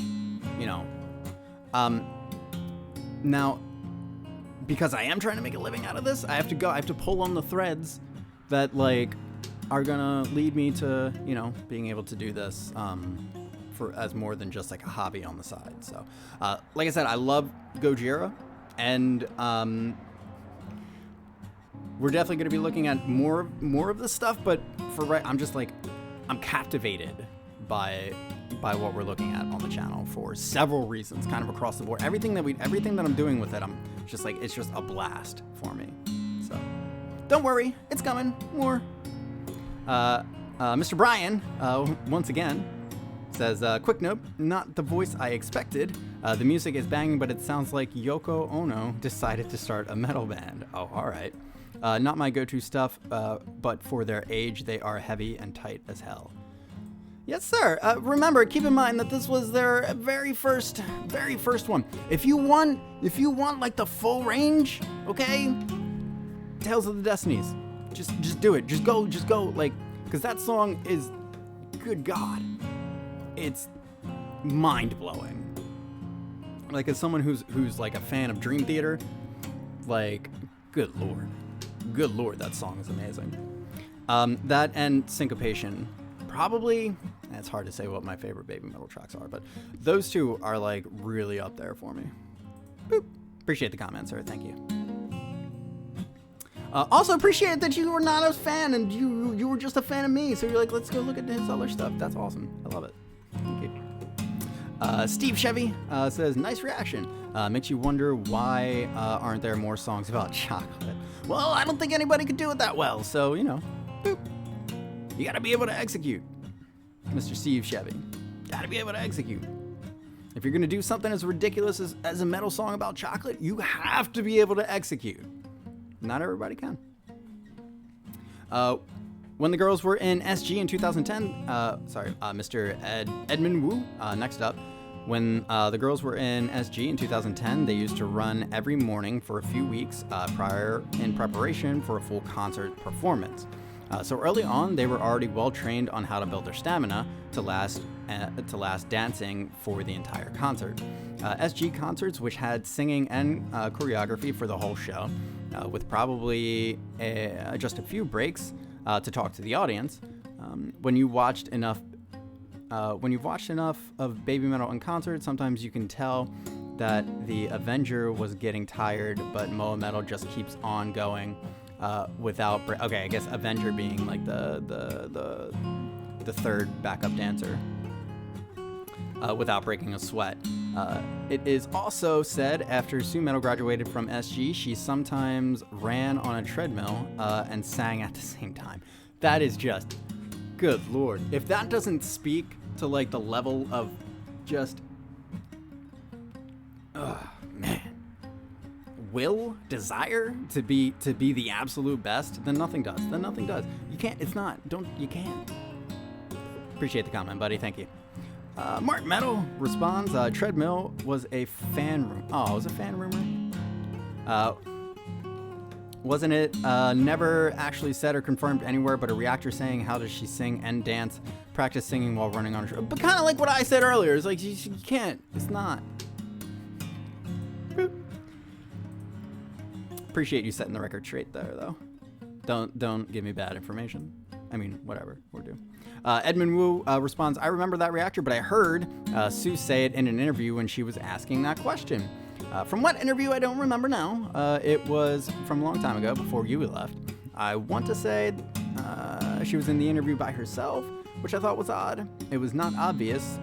you know. Now, because I am trying to make a living out of this, I have to pull on the threads that like are gonna lead me to, you know, being able to do this for as more than just like a hobby on the side. So, like I said, I love Gojira, and we're definitely going to be looking at more of this stuff. But I'm captivated by what we're looking at on the channel for several reasons, kind of across the board. Everything that I'm doing with it, I'm just like, it's just a blast for me. So don't worry, it's coming more. Mr. Brian, once again, says, quick note, not the voice I expected. The music is banging, but it sounds like Yoko Ono decided to start a metal band. Oh, all right. Not my go-to stuff, but for their age, they are heavy and tight as hell. Yes, sir. Remember, keep in mind that this was their very first one. If you want like the full range, okay? Tales of the Destinies. Just do it. Just go, like, because that song is, good God, it's mind-blowing. Like, as someone who's like a fan of Dream Theater, like, good lord, that song is amazing. That and Syncopation, probably. It's hard to say what my favorite Babymetal tracks are, but those two are like really up there for me. Boop. Appreciate the comment, sir. Thank you. Also appreciate that you were not a fan and you were just a fan of me. So you're like, let's go look at his other stuff. That's awesome. I love it. Thank you. Steve Chevy says, nice reaction. Makes you wonder why aren't there more songs about chocolate? Well, I don't think anybody could do it that well. So, you know, boop. You gotta be able to execute, Mr. Steve Chevy. Gotta be able to execute. If you're gonna do something as ridiculous as a metal song about chocolate, you have to be able to execute. Not everybody can. When the girls were in SG in 2010, Mr. Edmund Wu, next up. When the girls were in SG in 2010, they used to run every morning for a few weeks prior in preparation for a full concert performance. So early on, they were already well trained on how to build their stamina to last dancing for the entire concert. SG concerts, which had singing and choreography for the whole show, with probably just a few breaks to talk to the audience. When you watched enough of Babymetal in concert, sometimes you can tell that the Avenger was getting tired, but Moa Metal just keeps on going without. Okay, I guess Avenger being like the third backup dancer, without breaking a sweat. It is also said after Sue Metal graduated from SG, she sometimes ran on a treadmill and sang at the same time. That is just, good lord. If that doesn't speak to like the level of just, man, desire to be the absolute best, then nothing does. You can't. You can't. Appreciate the comment, buddy. Thank you. Mark Metal responds, treadmill was a fan room. Oh, it was a fan rumor? Wasn't it never actually said or confirmed anywhere, but a reactor saying, how does she sing and dance, practice singing while running on a show? But kind of like what I said earlier. It's like, you can't. It's not. Boop. Appreciate you setting the record straight there, though. Don't give me bad information. I mean, whatever, we're due. Edmund Wu responds, I remember that reactor, but I heard Sue say it in an interview when she was asking that question. From what interview, I don't remember now. It was from a long time ago, before Yui left. I want to say she was in the interview by herself, which I thought was odd. It was not obvious.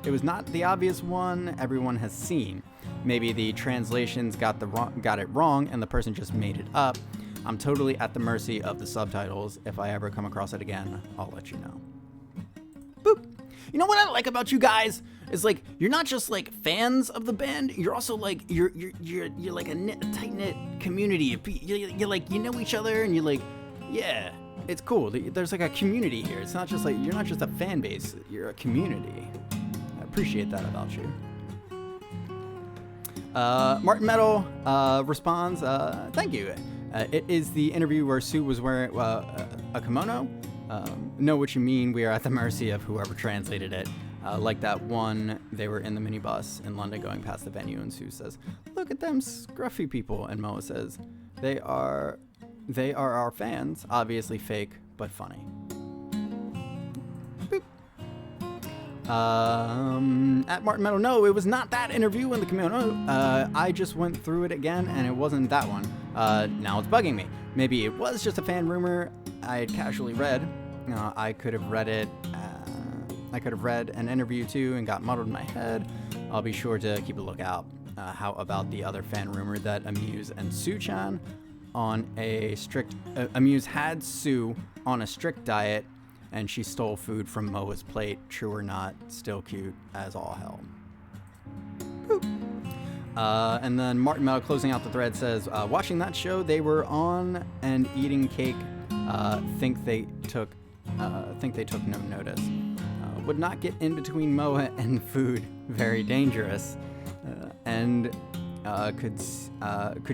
It was not the obvious one everyone has seen. Maybe the translations got it wrong and the person just made it up. I'm totally at the mercy of the subtitles. If I ever come across it again, I'll let you know. Boop. You know what I like about you guys is like you're not just like fans of the band. You're also like you're like a tight knit community. You're like you know each other and you're like yeah. It's cool. There's like a community here. It's not just like you're not just a fan base. You're a community. I appreciate that about you. Martin Metal responds, thank you. It is the interview where Sue was wearing a kimono. Know what you mean. We are at the mercy of whoever translated it. Like that one, they were in the minibus in London going past the venue, and Sue says, "Look at them scruffy people." And Moa says, "They are our fans. Obviously fake, but funny." At Martin Metal, no, it was not that interview in the kimono. I just went through it again, and it wasn't that one. Now it's bugging me. Maybe it was just a fan rumor I had casually read. I could have read it. I could have read an interview too and got muddled in my head. I'll be sure to keep a lookout. How about the other fan rumor that Amuse and Sue-chan on a strict... Amuse had Sue on a strict diet, and she stole food from Moa's plate. True or not, still cute as all hell. Boop. And then Martin Metal closing out the thread says, watching that show, they were on and eating cake. Think they took no notice. Would not get in between Moa and food. Very dangerous. Could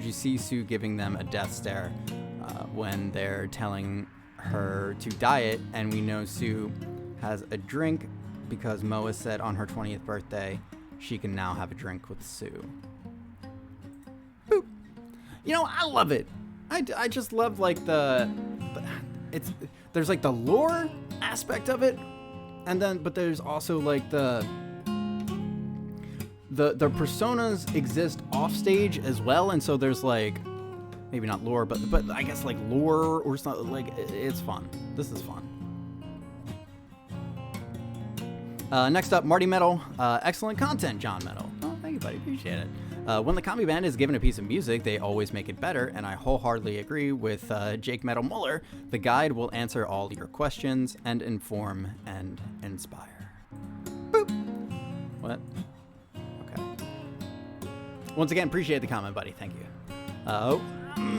you see Sue giving them a death stare when they're telling her to diet, and we know Sue has a drink because Moa said on her 20th birthday she can now have a drink with Sue. Boop. You know, I love it. I just love like there's like the lore aspect of it, and then but there's also like the personas exist off stage as well, and so there's like maybe not lore, but I guess like lore or something. Like it's fun. This is fun. Next up, Marty Metal. Excellent content, John Metal. Oh, thank you, buddy. Appreciate it. When the comedy band is given a piece of music, they always make it better, and I wholeheartedly agree with Jake Metal Muller. The guide will answer all your questions and inform and inspire. Boop. What? Okay. Once again, appreciate the comment, buddy. Thank you.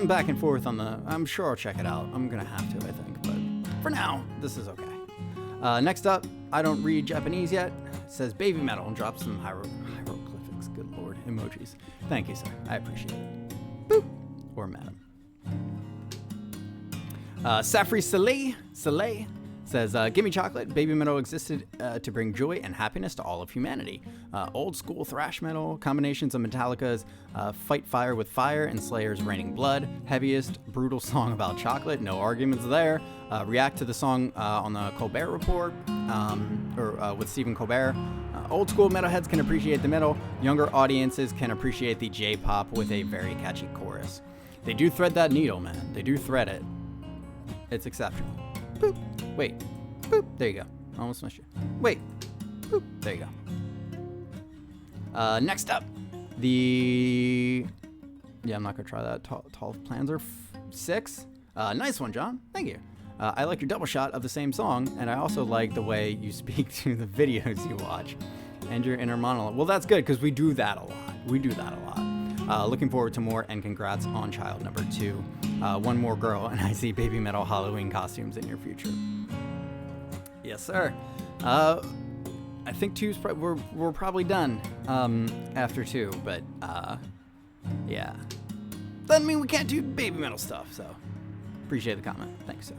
Back and forth on the... I'm sure I'll check it out. I'm going to have to, I think. But for now, this is okay. Next up, I don't read Japanese yet. It says Babymetal and drops some hieroglyphics. Good lord. Emojis. Thank you, sir. I appreciate it. Boop. Or madam. Safri Saleh says, Gimme Chocolate. Babymetal existed to bring joy and happiness to all of humanity. Old school thrash metal, combinations of Metallica's Fight Fire with Fire and Slayer's Raining Blood, heaviest, brutal song about chocolate, no arguments there. React to the song on the Colbert Report, with Stephen Colbert. Old school metalheads can appreciate the metal, younger audiences can appreciate the J-pop with a very catchy chorus. They do thread that needle, man. They do thread it. It's exceptional. Boop. Wait. Boop. There you go. Almost missed you. Wait. Boop. There you go. Next up, yeah, I'm not gonna try that. Tall Planzer 6. Nice one, John. Thank you. I like your double shot of the same song, and I also like the way you speak to the videos you watch and your inner monologue. Well, that's good because we do that a lot. Looking forward to more, and congrats on child number 2. One more girl, and I see Babymetal Halloween costumes in your future. Yes, sir. I think 2's we're probably done after 2, but yeah. Doesn't mean we can't do Babymetal stuff, so appreciate the comment. Thanks, sir.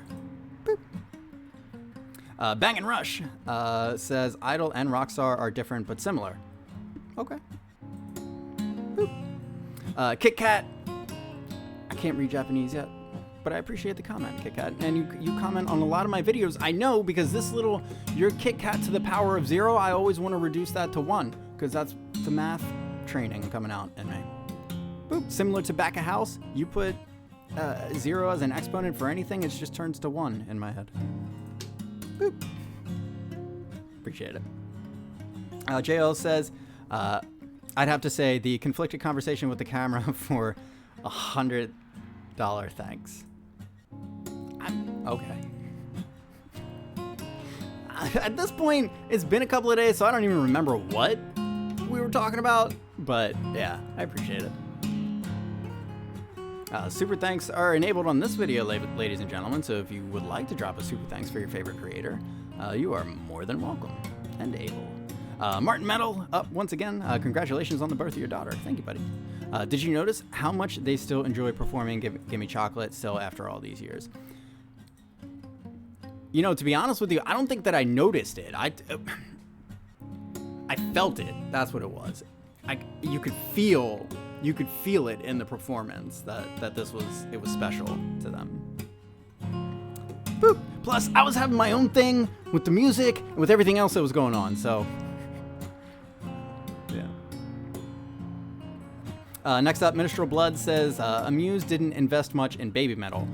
Boop. Bang and Rush says Idol and Rockstar are different but similar. Okay. Boop. Kit Kat. I can't read Japanese yet. but I appreciate the comment, Kit Kat. And you comment on a lot of my videos. I know, because this little, your Kit Kat to the power of 0, I always want to reduce that to 1, because that's the math training coming out in me. Boop. Similar to back of house, you put 0 as an exponent for anything, it just turns to 1 in my head. Boop. Appreciate it. JL says, I'd have to say the conflicted conversation with the camera for $100 thanks. I'm okay. At this point, it's been a couple of days, so I don't even remember what we were talking about, but yeah, I appreciate it. Super thanks are enabled on this video, ladies and gentlemen, so if you would like to drop a super thanks for your favorite creator, you are more than welcome and able. Martin Metal, up once again. Congratulations on the birth of your daughter. Thank you, buddy. Did you notice how much they still enjoy performing Gimme Chocolate still after all these years? You know, to be honest with you, I don't think that I noticed it. I felt it. That's what it was. You could feel it in the performance that it was special to them. Boop. Plus, I was having my own thing with the music and with everything else that was going on, so yeah. Next up, Minstrel Blood says, Amuse didn't invest much in Babymetal.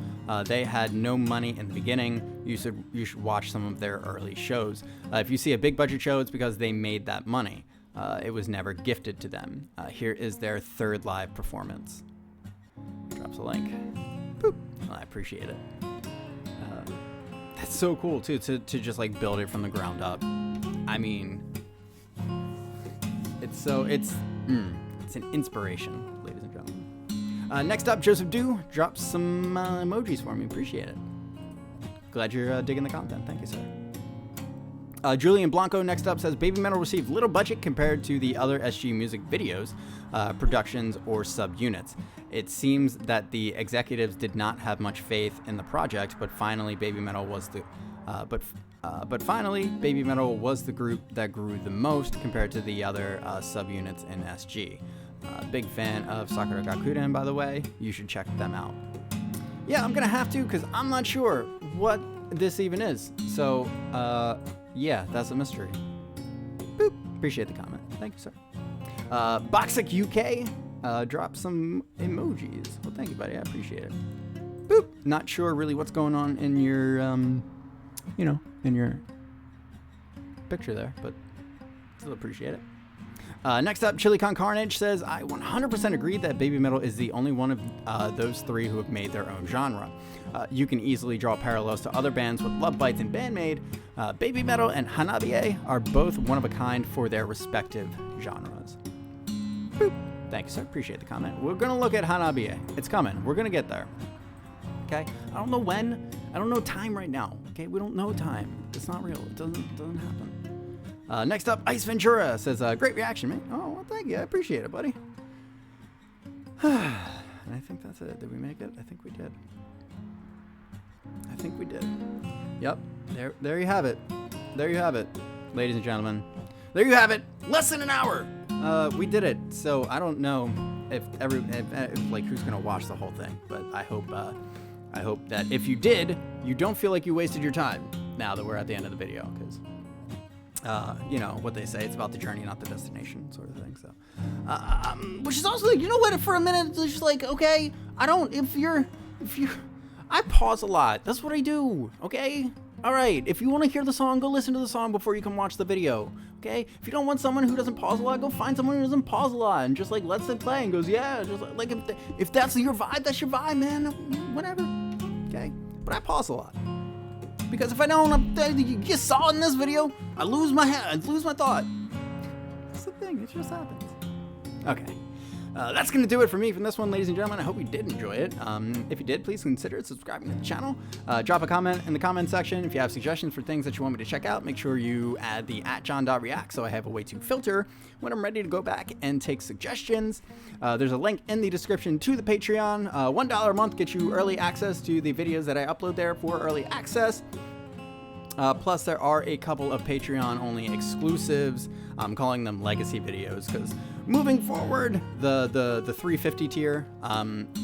They had no money in the beginning. You should watch some of their early shows. If you see a big budget show, it's because they made that money. It was never gifted to them. Here is their 3rd live performance. Drops a link. Boop. Well, I appreciate it. That's so cool too, to just like build it from the ground up. I mean, it's an inspiration, ladies and gentlemen. Next up, Joseph Dew drops some emojis for me. Appreciate it. Glad you're digging the content. Thank you, sir. Julian Blanco next up says, Babymetal received little budget compared to the other SG music videos, productions, or subunits. It seems that the executives did not have much faith in the project, but finally Babymetal was the group that grew the most compared to the other subunits in SG. Big fan of Sakura Gakuten, by the way. You should check them out. Yeah, I'm gonna have to, because I'm not sure what this even is. So, yeah, that's a mystery. Boop. Appreciate the comment. Thank you, sir. Boxic UK dropped some emojis. Well, thank you, buddy. I appreciate it. Boop. Not sure really what's going on in your, in your picture there, but still appreciate it. Next up, Chili Con Carnage says, I 100% agree that Babymetal is the only one of those 3 who have made their own genre. You can easily draw parallels to other bands with Love Bites and Bandmade. Babymetal and Hanabiye are both one of a kind for their respective genres. Boop. Thanks, sir. Appreciate the comment. We're going to look at Hanabiye. It's coming. We're going to get there. Okay? I don't know when. I don't know time right now. Okay? We don't know time. It's not real. It doesn't happen. Next up, Ice Ventura says, great reaction, man. Oh, well, thank you. I appreciate it, buddy. And I think that's it. Did we make it? I think we did. Yep. There you have it. There you have it, ladies and gentlemen. There you have it. Less than an hour. We did it. So I don't know if who's gonna watch the whole thing, but I hope that if you did, you don't feel like you wasted your time now that we're at the end of the video, because you know what they say, it's about the journey, not the destination, sort of thing. So, which is also like, you know what? For a minute, it's just like, okay, I pause a lot. That's what I do. Okay. All right. If you want to hear the song, go listen to the song before you come watch the video. Okay. If you don't want someone who doesn't pause a lot, go find someone who doesn't pause a lot and just like lets it play and goes, yeah, just like if that's your vibe, that's your vibe, man. Whatever. Okay. But I pause a lot. Because if I don't, you saw in this video, I lose my thought. That's the thing, it just happens. Okay. That's going to do it for me from this one, ladies and gentlemen. I hope you did enjoy it. If you did, please consider subscribing to the channel. Drop a comment in the comment section. If you have suggestions for things that you want me to check out, make sure you add the @john.react so I have a way to filter when I'm ready to go back and take suggestions. There's a link in the description to the Patreon. $1 a month gets you early access to the videos that I upload there for early access. Plus, there are a couple of Patreon-only exclusives. I'm calling them legacy videos because moving forward, the $350 tier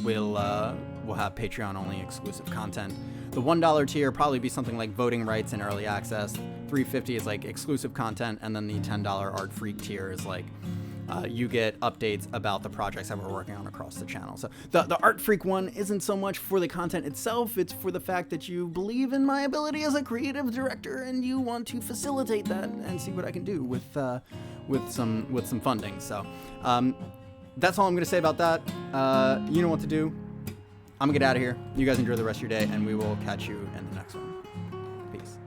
will will have Patreon-only exclusive content. The $1 tier probably be something like voting rights and early access. $3.50 is like exclusive content, and then the $10 Art Freak tier is like you get updates about the projects that we're working on across the channel. So the Art Freak one isn't so much for the content itself, it's for the fact that you believe in my ability as a creative director and you want to facilitate that and see what I can do with some funding. So that's all I'm gonna say about that. You know what to do. I'm gonna get out of here. You guys enjoy the rest of your day, and we will catch you in the next one. Peace.